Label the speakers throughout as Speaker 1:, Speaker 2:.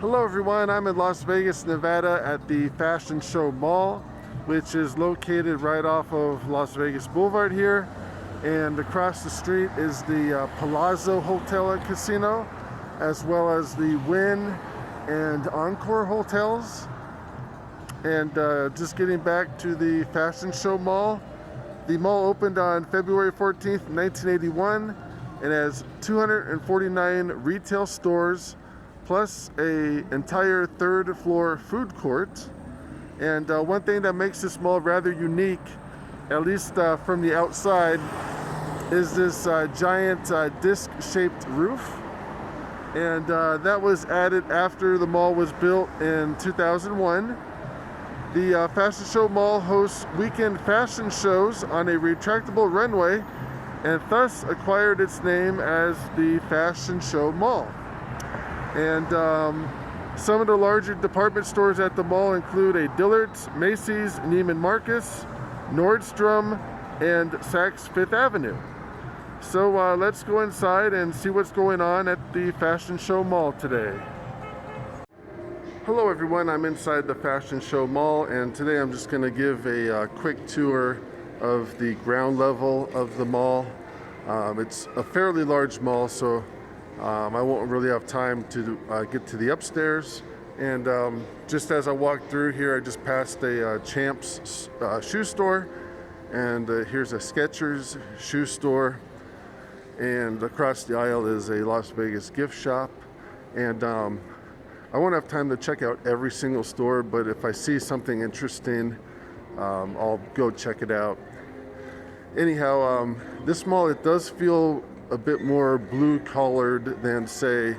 Speaker 1: Hello everyone, I'm in Las Vegas, Nevada at the Fashion Show Mall, which is located right off of Las Vegas Boulevard here. And across the street is the Palazzo Hotel and Casino, as well as the Wynn and Encore hotels. And just getting back to the Fashion Show Mall. The mall opened on February 14th, 1981, and has 249 retail stores, plus an entire third floor food court. And one thing that makes this mall rather unique, at least from the outside, is this giant disc-shaped roof. And that was added after the mall was built in 2001. The Fashion Show Mall hosts weekend fashion shows on a retractable runway, and thus acquired its name as the Fashion Show Mall. And some of the larger department stores at the mall include a Dillards, Macys, Neiman Marcus, Nordstrom, and Saks Fifth Avenue. So let's go inside and see what's going on at the Fashion Show Mall today. Hello everyone, I'm inside the Fashion Show Mall, and today I'm just going to give a quick tour of the ground level of the mall. It's a fairly large mall, so I won't really have time to get to the upstairs. And just as I walked through here, I just passed a Champs shoe store, and here's a Skechers shoe store, and across the aisle is a Las Vegas gift shop. And I won't have time to check out every single store, but if I see something interesting, I'll go check it out. Anyhow, this mall, it does feel a bit more blue-collared than, say,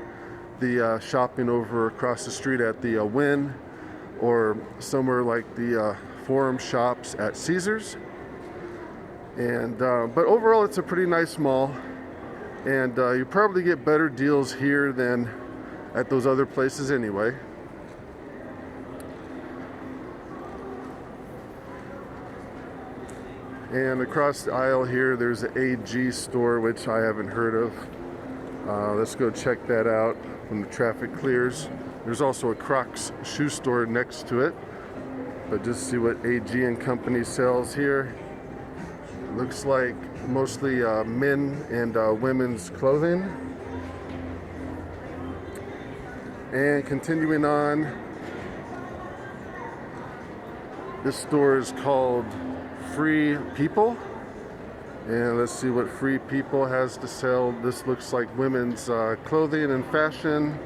Speaker 1: the shopping over across the street at the Wynn, or somewhere like the Forum Shops at Caesars. And but overall, it's a pretty nice mall, and you probably get better deals here than at those other places anyway. And across the aisle here, there's an AG store, which I haven't heard of. Let's go check that out when the traffic clears. There's also a Crocs shoe store next to it, but just see what AG and Company sells here. Looks like mostly men and women's clothing. And continuing on, this store is called Free People, and let's see what Free People has to sell. This looks like women's clothing and fashion.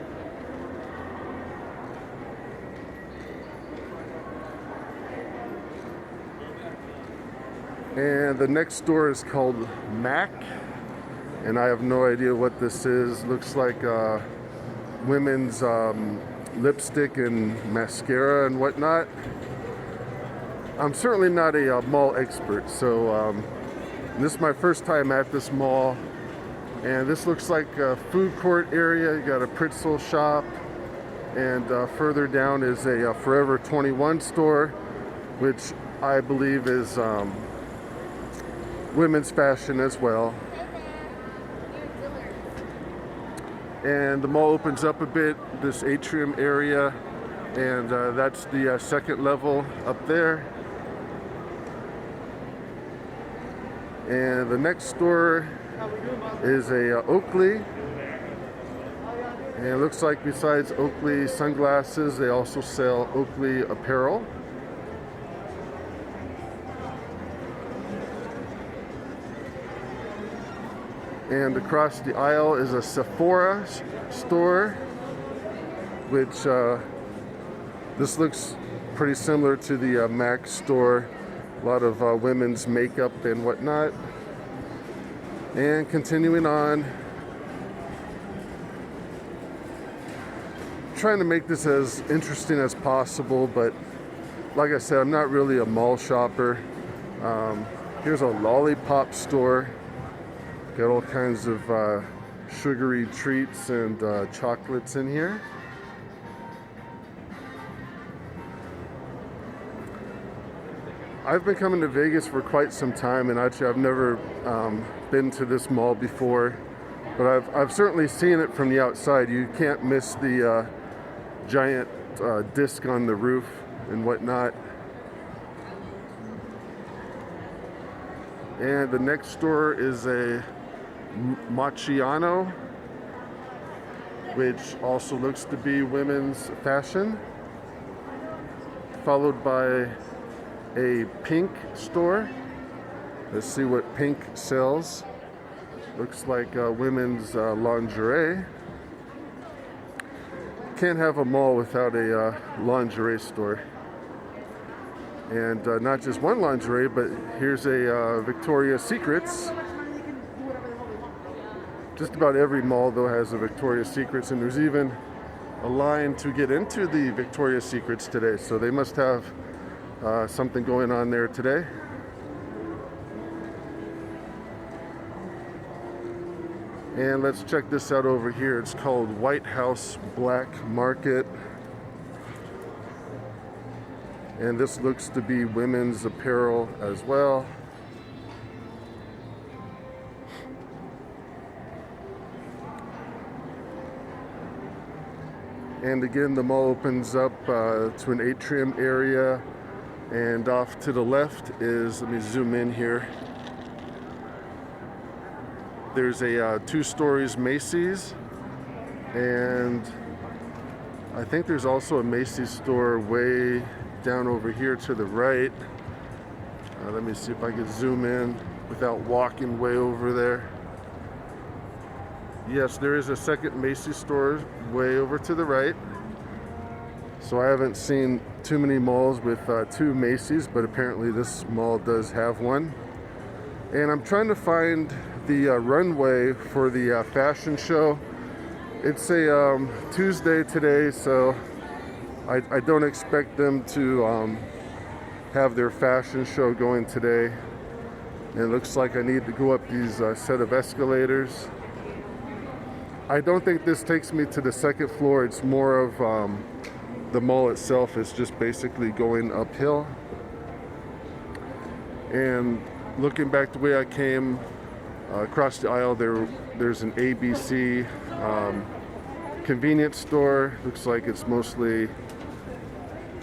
Speaker 1: And the next store is called MAC, and I have no idea what this is. Looks like women's lipstick and mascara and whatnot. I'm certainly not a mall expert, so this is my first time at this mall. And this looks like a food court area. You got a pretzel shop, and further down is a Forever 21 store, which I believe is women's fashion as well. And the mall opens up a bit, this atrium area, and that's the second level up there. And the next store is a Oakley, and it looks like besides Oakley sunglasses, they also sell Oakley apparel. And across the aisle is a Sephora store, which this looks pretty similar to the MAC store. A lot of women's makeup and whatnot. And continuing on, trying to make this as interesting as possible, but like I said, I'm not really a mall shopper. Here's a lollipop store. Got all kinds of sugary treats and chocolates in here. I've been coming to Vegas for quite some time, and actually I've never been to this mall before, but I've certainly seen it from the outside. You can't miss the giant disc on the roof and whatnot. And the next store is a Macciano, which also looks to be women's fashion, followed by a pink store. Let's see what pink sells. Looks like women's lingerie. Can't have a mall without a lingerie store. And not just one lingerie, but here's a Victoria's Secrets. Just about every mall, though, has a Victoria's Secrets, and there's even a line to get into the Victoria's Secrets today. So they must have something going on there today. And let's check this out over here. It's called White House Black Market. And this looks to be women's apparel as well. And again, the mall opens up to an atrium area. And off to the left is, let me zoom in here. There's a 2 stories Macys, and I think there's also a Macys store way down over here to the right. Let me see if I can zoom in without walking way over there. Yes, there is a second Macys store way over to the right. So I haven't seen too many malls with 2 Macys, but apparently this mall does have one. And I'm trying to find the runway for the fashion show. It's a Tuesday today, so I don't expect them to have their fashion show going today. And it looks like I need to go up these set of escalators. I don't think this takes me to the 2nd floor. It's more of the mall itself is just basically going uphill. And looking back the way I came, across the aisle there's an ABC convenience store. Looks like it's mostly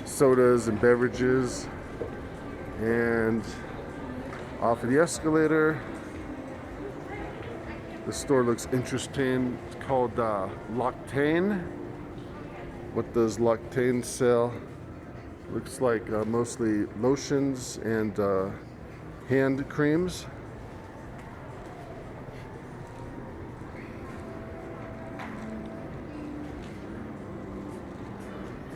Speaker 1: sodas and beverages. And off of the escalator, the store looks interesting. It's called L'Octane. What does L'Octane sell? Looks like mostly lotions and hand creams.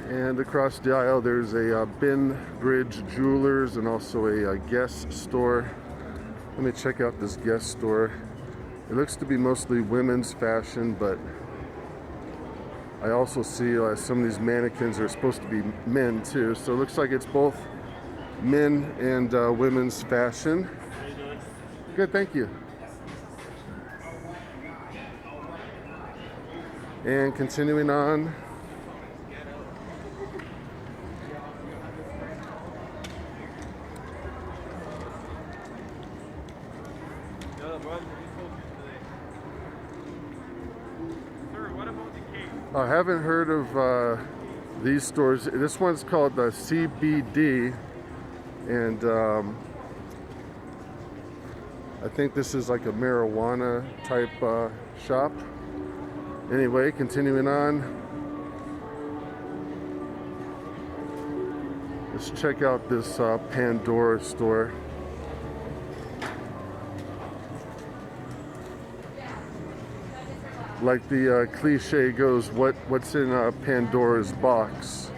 Speaker 1: And across the aisle there's a Ben Bridge Jewelers and also a Guess store. Let me check out this Guess store. It looks to be mostly women's fashion, but I also see some of these mannequins are supposed to be men too. So it looks like it's both men and women's fashion. Good, thank you. And continuing on. I haven't heard of these stores. This one's called the CBD, and I think this is like a marijuana type shop. Anyway, continuing on. Let's check out this Pandora store. Like the cliche goes, what's in Pandora's box?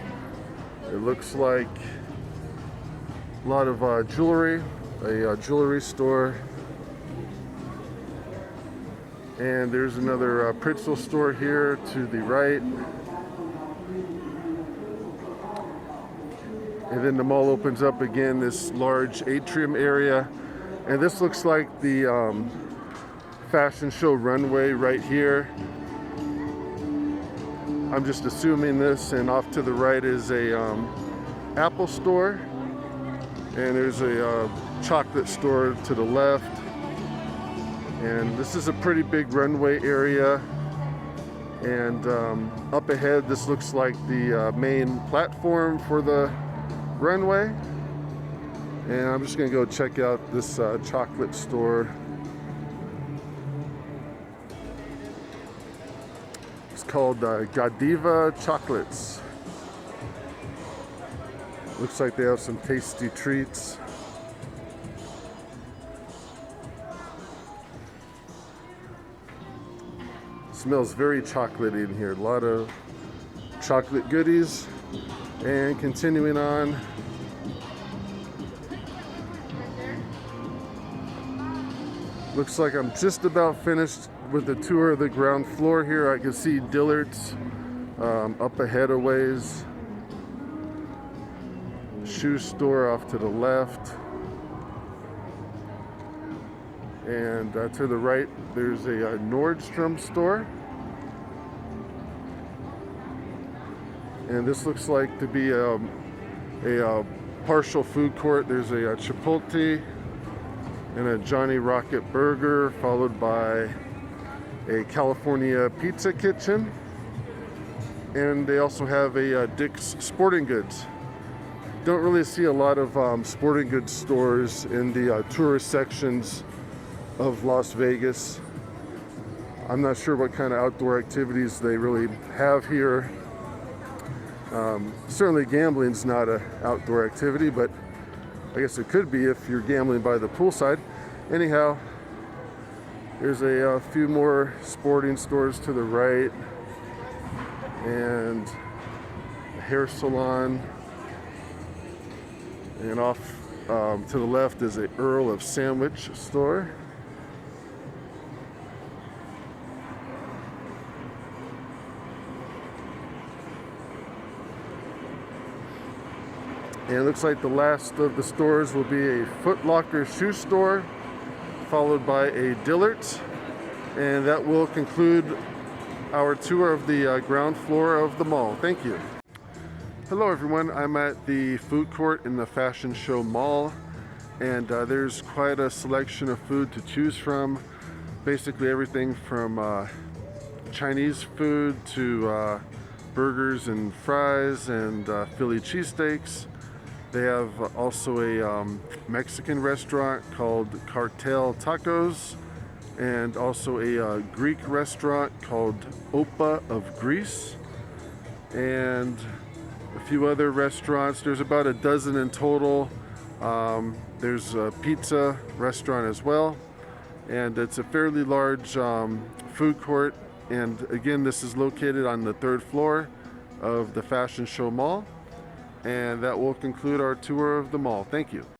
Speaker 1: It looks like a lot of jewelry, a jewelry store. And there's another Pritzl store here to the right. And then the mall opens up again, this large atrium area. And this looks like the fashion show runway right here. I'm just assuming this, and off to the right is a Apple store, and there's a chocolate store to the left. And this is a pretty big runway area. And up ahead, this looks like the main platform for the runway. And I'm just gonna go check out this chocolate store. It's called Godiva Chocolates. Looks like they have some tasty treats. Smells very chocolatey in here. A lot of chocolate goodies. And continuing on, looks like I'm just about finished with the tour of the ground floor here. I can see Dillards up ahead a ways. Shoe store off to the left. And to the right, there's a Nordstrom store. And this looks like to be a partial food court. There's a Chipotle and a Johnny Rocket burger, followed by a California pizza kitchen. And they also have a Dick's Sporting Goods. Don't really see a lot of sporting goods stores in the tourist sections of Las Vegas. I'm not sure what kind of outdoor activities they really have here. Certainly gambling's not an outdoor activity, but I guess it could be if you're gambling by the poolside. Anyhow, there's a few more sporting stores to the right, and a hair salon, and off to the left is a Earl of Sandwich store. And it looks like the last of the stores will be a Foot Locker shoe store, followed by a Dillards. And that will conclude our tour of the ground floor of the mall. Thank you. Hello everyone, I'm at the food court in the Fashion Show Mall. And there's quite a selection of food to choose from. Basically everything from Chinese food to burgers and fries and Philly cheesesteaks. They have also a Mexican restaurant called Cartel Tacos, and also a Greek restaurant called Opa of Greece, and a few other restaurants. There's about a dozen in total. There's a pizza restaurant as well, and it's a fairly large food court. And again, this is located on the 3rd floor of the Fashion Show Mall. And that will conclude our tour of the mall. Thank you.